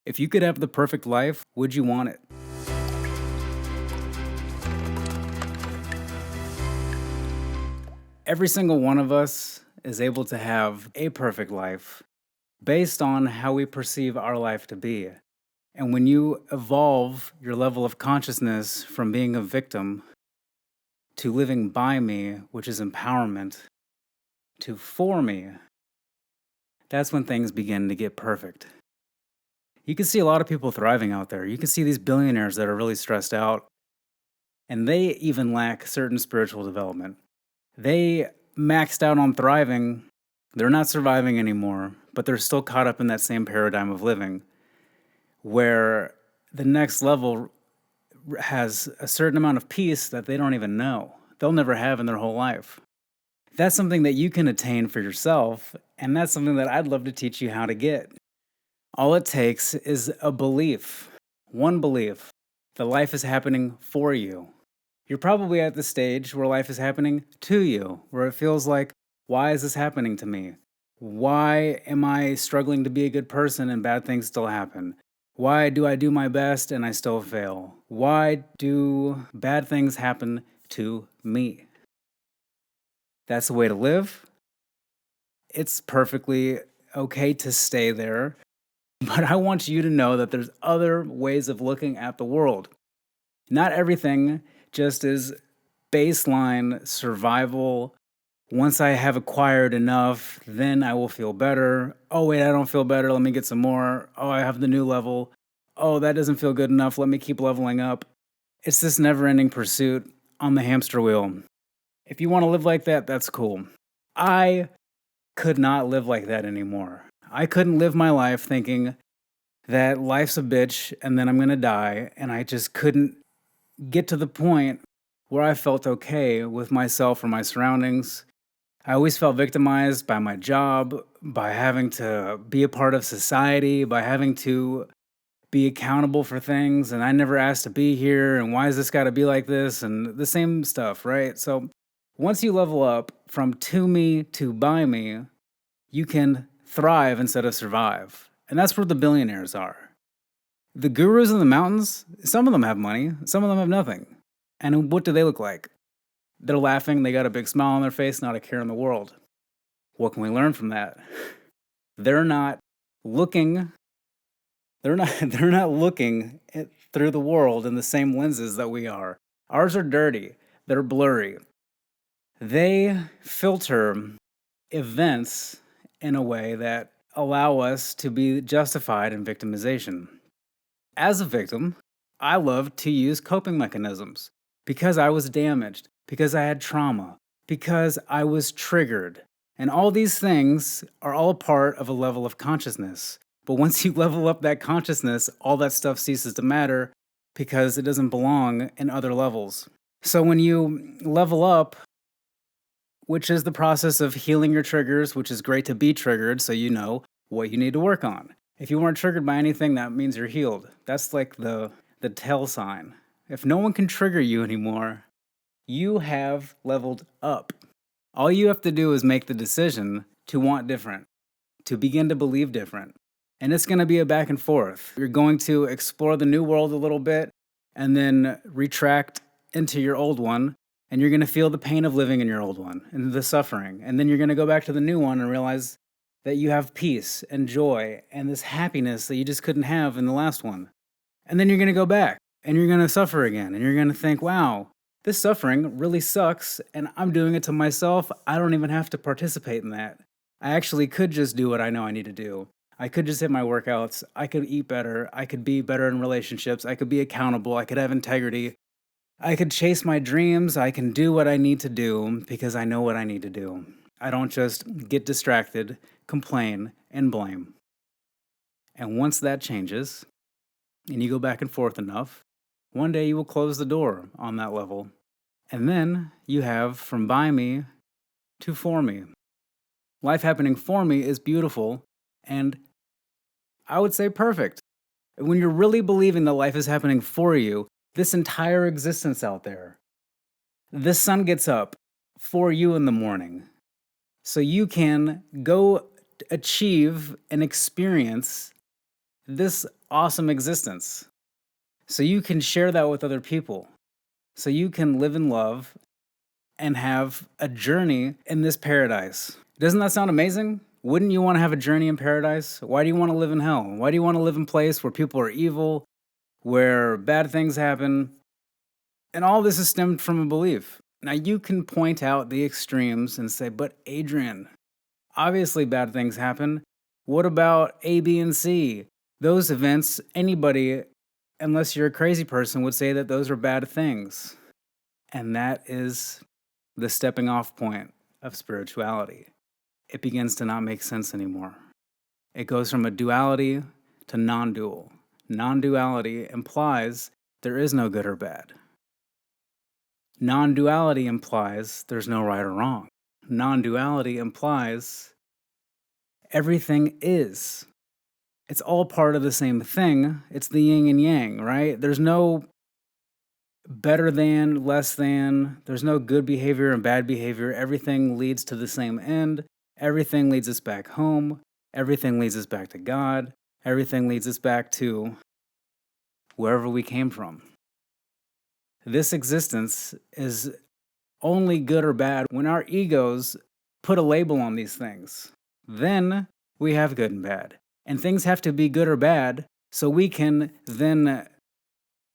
If you could have the perfect life, would you want it? Every single one of us is able to have a perfect life based on how we perceive our life to be. And when you evolve your level of consciousness from being a victim to living by me, which is empowerment, to for me, that's when things begin to get perfect. You can see a lot of people thriving out there. You can see these billionaires that are really stressed out, and they even lack certain spiritual development. They maxed out on thriving. They're not surviving anymore, but they're still caught up in that same paradigm of living where the next level has a certain amount of peace that they don't even know. They'll never have in their whole life. That's something that you can attain for yourself, and that's something that I'd love to teach you how to get. All it takes is a belief, one belief, that life is happening for you. You're probably at the stage where life is happening to you, where it feels like, why is this happening to me? Why am I struggling to be a good person and bad things still happen? Why do I do my best and I still fail? Why do bad things happen to me? That's the way to live. It's perfectly okay to stay there. But I want you to know that there's other ways of looking at the world. Not everything just is baseline survival. Once I have acquired enough, then I will feel better. Oh, wait, I don't feel better. Let me get some more. Oh, I have the new level. Oh, that doesn't feel good enough. Let me keep leveling up. It's this never ending pursuit on the hamster wheel. If you want to live like that, that's cool. I could not live like that anymore. I couldn't live my life thinking that life's a bitch and then I'm going to die. And I just couldn't get to the point where I felt okay with myself or my surroundings. I always felt victimized by my job, by having to be a part of society, by having to be accountable for things. And I never asked to be here. And why is this got to be like this? And the same stuff, right? So once you level up from to me to by me, you can thrive instead of survive. And that's where the billionaires are. The gurus in the mountains, some of them have money, some of them have nothing. And what do they look like? They're laughing, they got a big smile on their face, not a care in the world. What can we learn from that? They're not looking they're not looking through the world in the same lenses that we are. Ours are dirty, they're blurry. They filter events in a way that allow us to be justified in victimization. As a victim, I love to use coping mechanisms because I was damaged, because I had trauma, because I was triggered. And all these things are all a part of a level of consciousness. But once you level up that consciousness, all that stuff ceases to matter because it doesn't belong in other levels. So when you level up, which is the process of healing your triggers, which is great to be triggered so you know what you need to work on. If you weren't triggered by anything, that means you're healed. That's like the tell sign. If no one can trigger you anymore, you have leveled up. All you have to do is make the decision to want different, to begin to believe different. And it's going to be a back and forth. You're going to explore the new world a little bit and then retract into your old one. And you're going to feel the pain of living in your old one and the suffering. And then you're going to go back to the new one and realize that you have peace and joy and this happiness that you just couldn't have in the last one. And then you're going to go back and you're going to suffer again. And you're going to think, wow, this suffering really sucks. And I'm doing it to myself. I don't even have to participate in that. I actually could just do what I know I need to do. I could just hit my workouts. I could eat better. I could be better in relationships. I could be accountable. I could have integrity. I could chase my dreams. I can do what I need to do because I know what I need to do. I don't just get distracted, complain, and blame. And once that changes, and you go back and forth enough, one day you will close the door on that level. And then you have from by me to for me. Life happening for me is beautiful and I would say perfect. When you're really believing that life is happening for you, this entire existence out there, the sun gets up for you in the morning. So you can go achieve and experience this awesome existence. So you can share that with other people. So you can live in love and have a journey in this paradise. Doesn't that sound amazing? Wouldn't you want to have a journey in paradise? Why do you want to live in hell? Why do you want to live in a place where people are evil, where bad things happen? And all this is stemmed from a belief. Now you can point out the extremes and say, but Adrian, obviously bad things happen. What about A, B, and C? Those events, anybody, unless you're a crazy person, would say that those are bad things. And that is the stepping off point of spirituality. It begins to not make sense anymore. It goes from a duality to non-dual. Non-duality implies there is no good or bad. Non-duality implies there's no right or wrong. Non-duality implies everything is. It's all part of the same thing. It's the yin and yang, right? There's no better than, less than. There's no good behavior and bad behavior. Everything leads to the same end. Everything leads us back home. Everything leads us back to God. Everything leads us back to wherever we came from. This existence is only good or bad when our egos put a label on these things. Then we have good and bad. And things have to be good or bad so we can then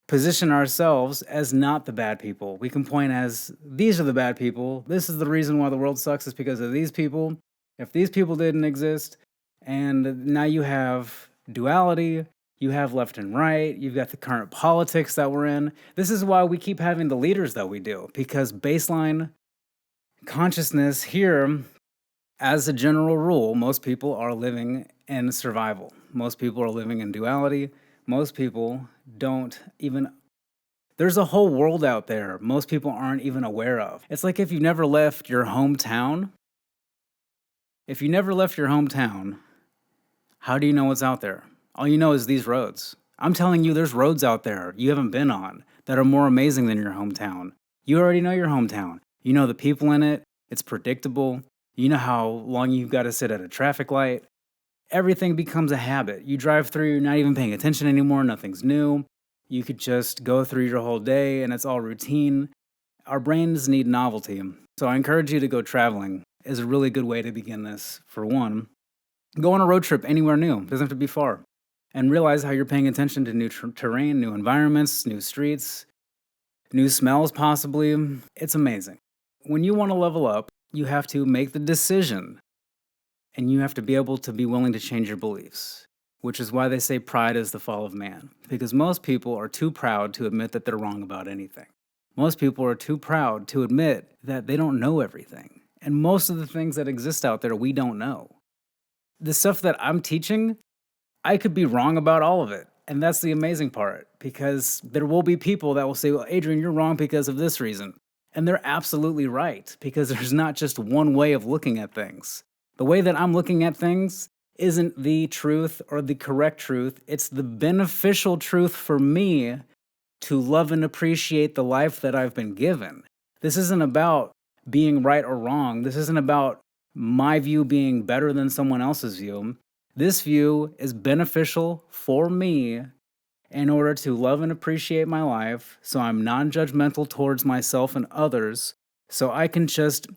position ourselves as not the bad people. We can point as, these are the bad people. This is the reason why the world sucks, is because of these people. If these people didn't exist, and now you have duality, you have left and right, you've got the current politics that we're in. This is why we keep having the leaders that we do, because baseline consciousness here, as a general rule, most people are living in survival. Most people are living in duality. Most people don't even... There's a whole world out there most people aren't even aware of. It's like if you never left your hometown. If you never left your hometown, how do you know what's out there? All you know is these roads. I'm telling you, there's roads out there you haven't been on that are more amazing than your hometown. You already know your hometown. You know the people in it. It's predictable. You know how long you've got to sit at a traffic light. Everything becomes a habit. You drive through, you're not even paying attention anymore. Nothing's new. You could just go through your whole day and it's all routine. Our brains need novelty. So I encourage you to go traveling. Is a really good way to begin this. For one, go on a road trip anywhere new. It doesn't have to be far. And realize how you're paying attention to new terrain, new environments, new streets, new smells possibly. It's amazing. When you want to level up, you have to make the decision. And you have to be able to be willing to change your beliefs. Which is why they say pride is the fall of man. Because most people are too proud to admit that they're wrong about anything. Most people are too proud to admit that they don't know everything. And most of the things that exist out there, we don't know. The stuff that I'm teaching, I could be wrong about all of it. And that's the amazing part, because there will be people that will say, well, Adrian, you're wrong because of this reason. And they're absolutely right, because there's not just one way of looking at things. The way that I'm looking at things isn't the truth or the correct truth. It's the beneficial truth for me to love and appreciate the life that I've been given. This isn't about being right or wrong. This isn't about my view being better than someone else's view. This view is beneficial for me in order to love and appreciate my life, so I'm non-judgmental towards myself and others, so I can just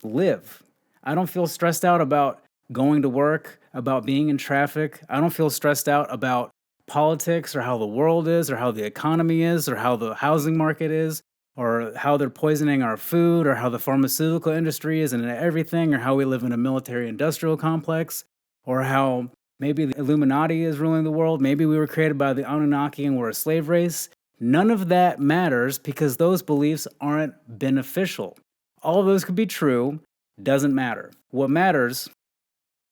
live. I don't feel stressed out about going to work, about being in traffic. I don't feel stressed out about politics or how the world is or how the economy is or how the housing market is or how they're poisoning our food or how the pharmaceutical industry is and everything, or how we live in a military-industrial complex, or how maybe the Illuminati is ruling the world. Maybe we were created by the Anunnaki and we're a slave race. None of that matters because those beliefs aren't beneficial. All of those could be true, doesn't matter. What matters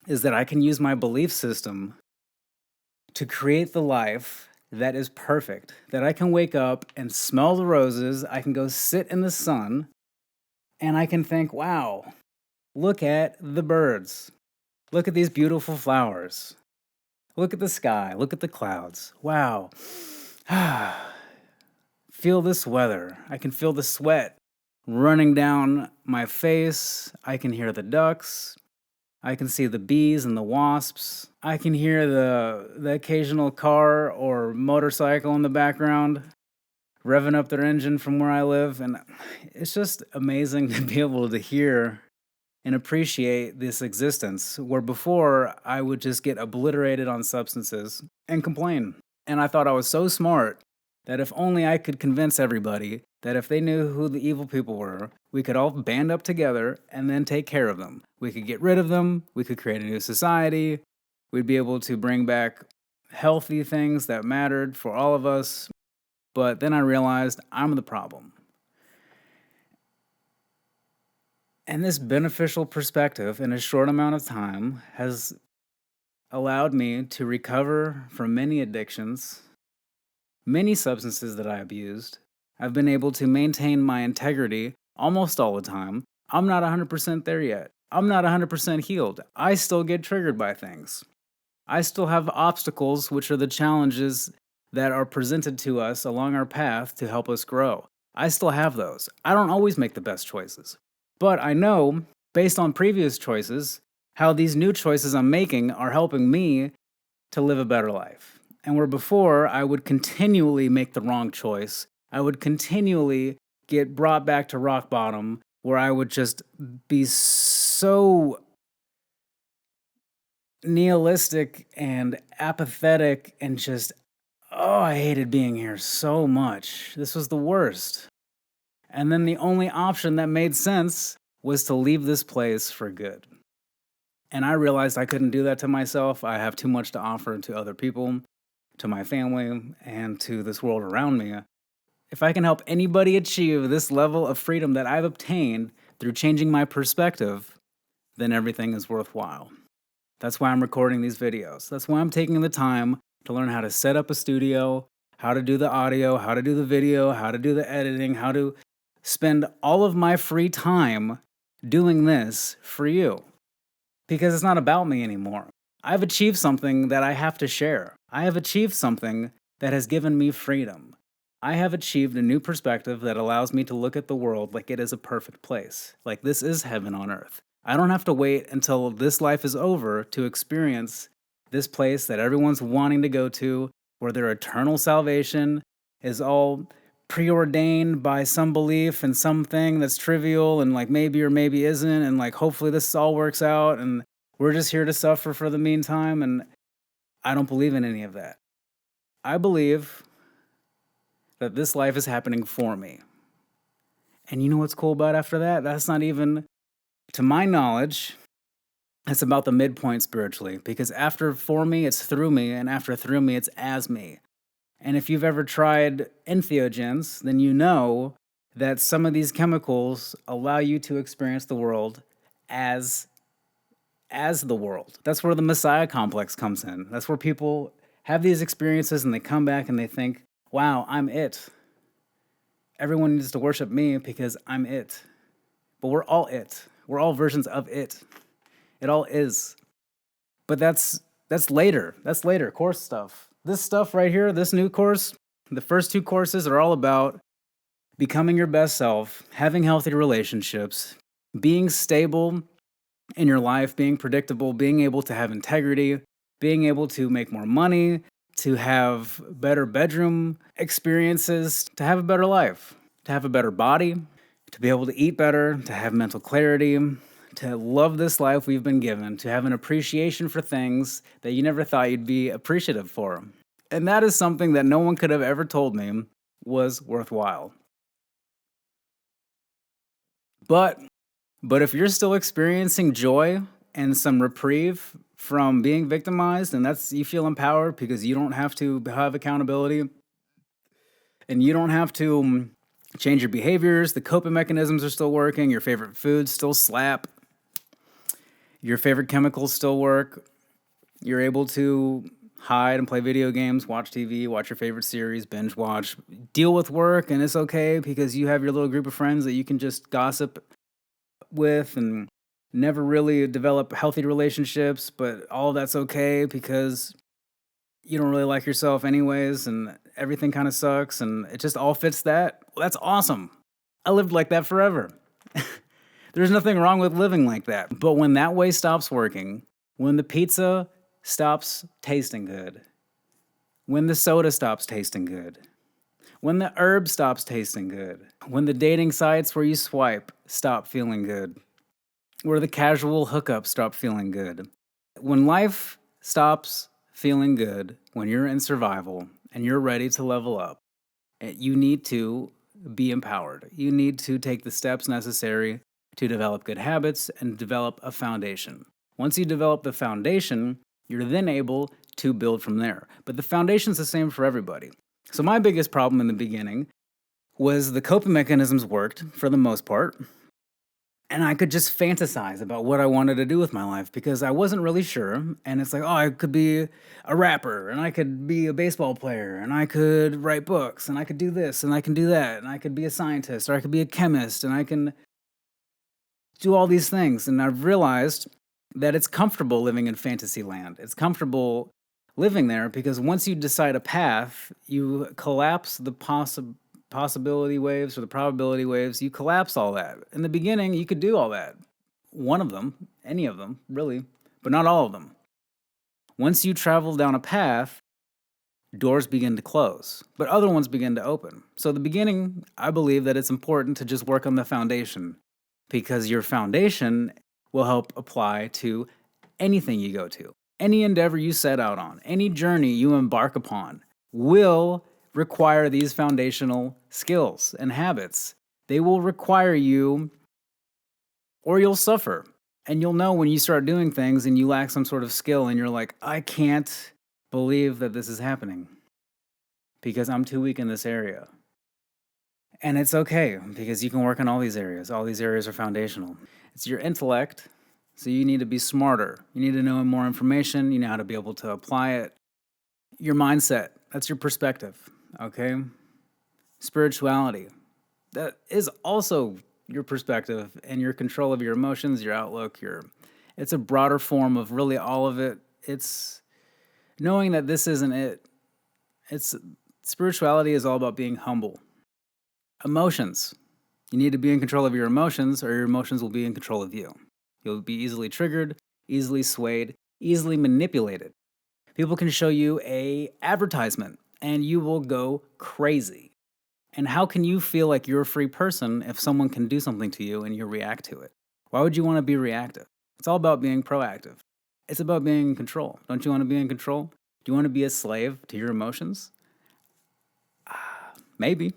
is that I can use my belief system to create the life that is perfect, that I can wake up and smell the roses, I can go sit in the sun, and I can think, wow, look at the birds. Look at these beautiful flowers. Look at the sky. Look at the clouds. Wow. Feel this weather. I can feel the sweat running down my face. I can hear the ducks. I can see the bees and the wasps. I can hear the occasional car or motorcycle in the background revving up their engine from where I live. And it's just amazing to be able to hear and appreciate this existence where before I would just get obliterated on substances and complain. And I thought I was so smart that if only I could convince everybody that if they knew who the evil people were, we could all band up together and then take care of them. We could get rid of them, we could create a new society, we'd be able to bring back healthy things that mattered for all of us. But then I realized I'm the problem. And this beneficial perspective in a short amount of time has allowed me to recover from many addictions, many substances that I abused. I've been able to maintain my integrity almost all the time. I'm not 100% there yet. I'm not 100% healed. I still get triggered by things. I still have obstacles, which are the challenges that are presented to us along our path to help us grow. I still have those. I don't always make the best choices. But I know, based on previous choices, how these new choices I'm making are helping me to live a better life. And where before I would continually make the wrong choice, I would continually get brought back to rock bottom, where I would just be so nihilistic and apathetic and just, oh, I hated being here so much. This was the worst. And then the only option that made sense was to leave this place for good. And I realized I couldn't do that to myself. I have too much to offer to other people, to my family, and to this world around me. If I can help anybody achieve this level of freedom that I've obtained through changing my perspective, then everything is worthwhile. That's why I'm recording these videos. That's why I'm taking the time to learn how to set up a studio, how to do the audio, how to do the video, how to do the editing, how to spend all of my free time doing this for you. Because it's not about me anymore. I've achieved something that I have to share. I have achieved something that has given me freedom. I have achieved a new perspective that allows me to look at the world like it is a perfect place, like this is heaven on earth. I don't have to wait until this life is over to experience this place that everyone's wanting to go to, where their eternal salvation is all preordained by some belief and something that's trivial and like maybe or maybe isn't, and like hopefully this all works out and we're just here to suffer for the meantime. And I don't believe in any of that. I believe that this life is happening for me. And you know what's cool about after that? That's not even, to my knowledge, it's about the midpoint spiritually, because after for me, it's through me, and after through me, it's as me. And if you've ever tried entheogens, then you know that some of these chemicals allow you to experience the world as the world. That's where the Messiah complex comes in. That's where people have these experiences and they come back and they think, wow, I'm it. Everyone needs to worship me because I'm it. But we're all it. We're all versions of it. It all is. But that's later. That's later, course stuff. This stuff right here, this new course, the first two courses are all about becoming your best self, having healthy relationships, being stable in your life, being predictable, being able to have integrity, being able to make more money, to have better bedroom experiences, to have a better life, to have a better body, to be able to eat better, to have mental clarity, to love this life we've been given, to have an appreciation for things that you never thought you'd be appreciative for. And that is something that no one could have ever told me was worthwhile. But if you're still experiencing joy and some reprieve from being victimized, and that's, you feel empowered because you don't have to have accountability and you don't have to change your behaviors, the coping mechanisms are still working, your favorite foods still slap, your favorite chemicals still work, you're able to hide and play video games, watch TV, watch your favorite series, binge watch, deal with work, and it's okay because you have your little group of friends that you can just gossip with and never really develop healthy relationships, but all of that's okay because you don't really like yourself anyways and everything kind of sucks and it just all fits that. Well, that's awesome. I lived like that forever. There's nothing wrong with living like that. But when that way stops working, when the pizza stops tasting good, when the soda stops tasting good, when the herb stops tasting good, when the dating sites where you swipe stop feeling good, where the casual hookups stop feeling good, when life stops feeling good, when you're in survival and you're ready to level up, you need to be empowered. You need to take the steps necessary to develop good habits and develop a foundation. Once you develop the foundation, you're then able to build from there. But the foundation's the same for everybody. So my biggest problem in the beginning was the coping mechanisms worked for the most part, and I could just fantasize about what I wanted to do with my life because I wasn't really sure. And it's like, oh, I could be a rapper, and I could be a baseball player, and I could write books, and I could do this, and I can do that, and I could be a scientist, or I could be a chemist, and I can do all these things. And I've realized that it's comfortable living in fantasy land. It's comfortable living there because once you decide a path, you collapse the possibility waves or the probability waves. You collapse all that. In the beginning, you could do all that. One of them, any of them, really, but not all of them. Once you travel down a path, doors begin to close, but other ones begin to open. So, the beginning, I believe that it's important to just work on the foundation because your foundation will help apply to anything you go to. Any endeavor you set out on, any journey you embark upon will require these foundational skills and habits. They will require you, or you'll suffer. And you'll know when you start doing things and you lack some sort of skill and you're like, I can't believe that this is happening because I'm too weak in this area. And it's okay because you can work on all these areas. All these areas are foundational. It's your intellect, so you need to be smarter. You need to know more information. You know how to be able to apply it. Your mindset, that's your perspective, okay? Spirituality, that is also your perspective and your control of your emotions, your outlook, it's a broader form of really all of it. It's knowing that this isn't it. Spirituality is all about being humble. Emotions. You need to be in control of your emotions or your emotions will be in control of you. You'll be easily triggered, easily swayed, easily manipulated. People can show you a advertisement and you will go crazy. And how can you feel like you're a free person if someone can do something to you and you react to it? Why would you want to be reactive? It's all about being proactive. It's about being in control. Don't you want to be in control? Do you want to be a slave to your emotions? Maybe.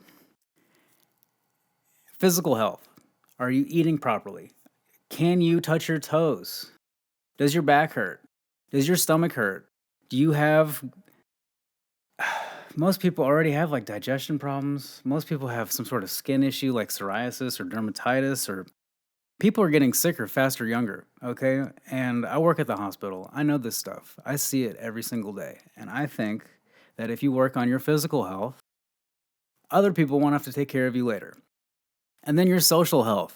Physical health. Are you eating properly? Can you touch your toes? Does your back hurt? Does your stomach hurt? Do you have... Most people already have like digestion problems. Most people have some sort of skin issue like psoriasis or dermatitis, or people are getting sicker faster, younger, okay? And I work at the hospital. I know this stuff. I see it every single day. And I think that if you work on your physical health, other people won't have to take care of you later. And then your social health.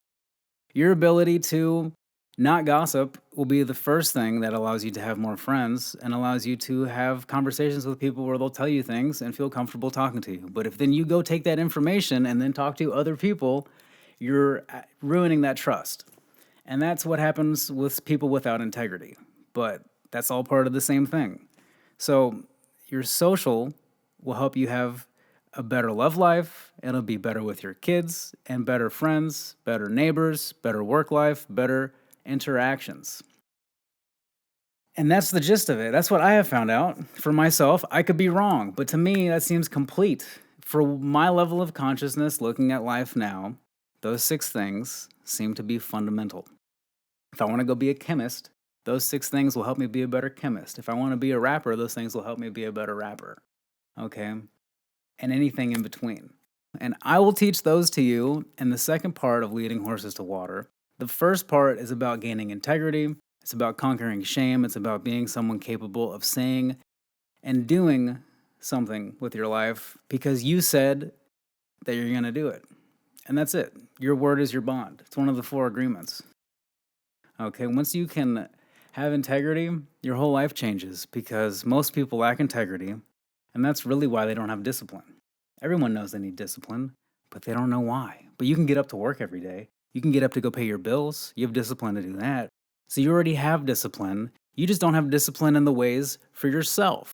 Your ability to not gossip will be the first thing that allows you to have more friends and allows you to have conversations with people where they'll tell you things and feel comfortable talking to you. But if then you go take that information and then talk to other people, you're ruining that trust. And that's what happens with people without integrity. But that's all part of the same thing. So your social will help you have a better love life, and it'll be better with your kids and better friends, better neighbors, better work life, better interactions. And that's the gist of it. That's what I have found out for myself. I could be wrong, but to me, that seems complete. For my level of consciousness looking at life now, those 6 things seem to be fundamental. If I want to go be a chemist, those 6 things will help me be a better chemist. If I want to be a rapper, those things will help me be a better rapper. Okay? And anything in between. And I will teach those to you in the second part of Leading Horses to Water. The first part is about gaining integrity. It's about conquering shame. It's about being someone capable of saying and doing something with your life because you said that you're going to do it. And that's it. Your word is your bond. It's one of the 4 agreements. Okay, once you can have integrity, your whole life changes because most people lack integrity. And that's really why they don't have discipline. Everyone knows they need discipline, but they don't know why. But you can get up to work every day. You can get up to go pay your bills. You have discipline to do that. So you already have discipline. You just don't have discipline in the ways for yourself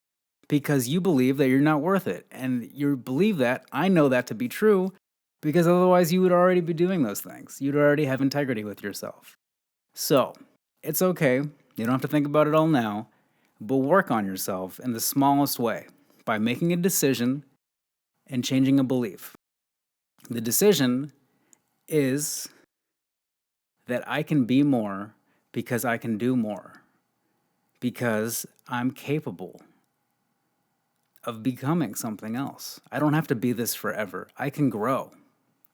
because you believe that you're not worth it. And you believe that. I know that to be true because otherwise you would already be doing those things. You'd already have integrity with yourself. So it's okay. You don't have to think about it all now, but work on yourself in the smallest way by making a decision and changing a belief. The decision is that I can be more because I can do more, because I'm capable of becoming something else. I don't have to be this forever. I can grow.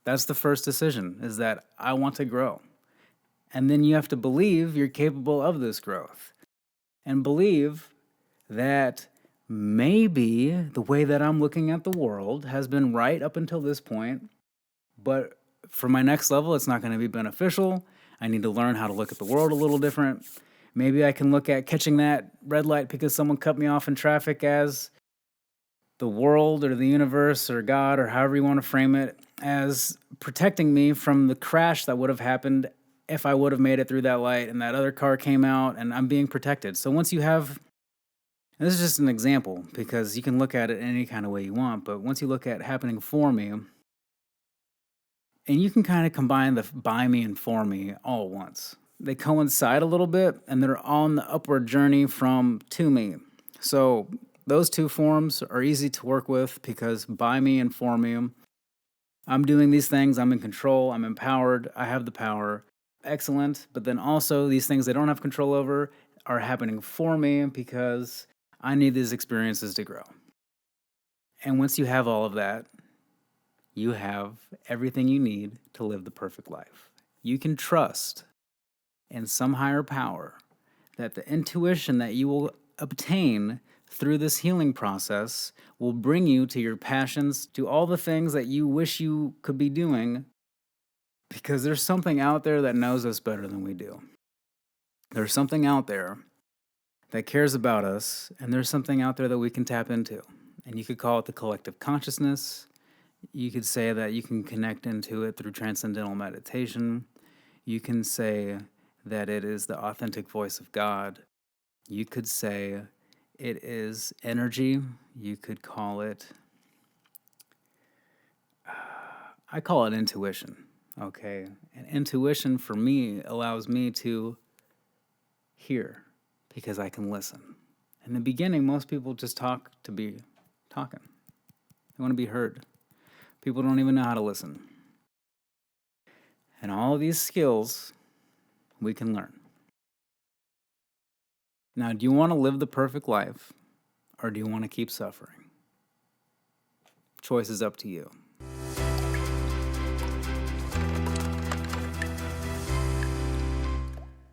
That's the first decision, is that I want to grow. And then you have to believe you're capable of this growth and believe that maybe the way that I'm looking at the world has been right up until this point, but for my next level, it's not going to be beneficial. I need to learn how to look at the world a little different. Maybe I can look at catching that red light because someone cut me off in traffic as the world or the universe or God or however you want to frame it as protecting me from the crash that would have happened if I would have made it through that light and that other car came out and I'm being protected. So once you have, and this is just an example because you can look at it any kind of way you want, but once you look at happening for me, and you can kind of combine the by me and for me all at once. They coincide a little bit and they're on the upward journey from to me. So those two forms are easy to work with because by me and for me, I'm doing these things, I'm in control, I'm empowered, I have the power. Excellent. But then also these things I don't have control over are happening for me because I need these experiences to grow. And once you have all of that, you have everything you need to live the perfect life. You can trust in some higher power that the intuition that you will obtain through this healing process will bring you to your passions, to all the things that you wish you could be doing, because there's something out there that knows us better than we do. There's something out there that cares about us, and there's something out there that we can tap into. And you could call it the collective consciousness. You could say that you can connect into it through transcendental meditation. You can say that it is the authentic voice of God. You could say it is energy. You could call it, I call it intuition, okay? And intuition for me allows me to hear because I can listen. In the beginning, most people just talk to be talking. They want to be heard. People don't even know how to listen. And all of these skills we can learn. Now, do you want to live the perfect life or do you want to keep suffering? Choice is up to you.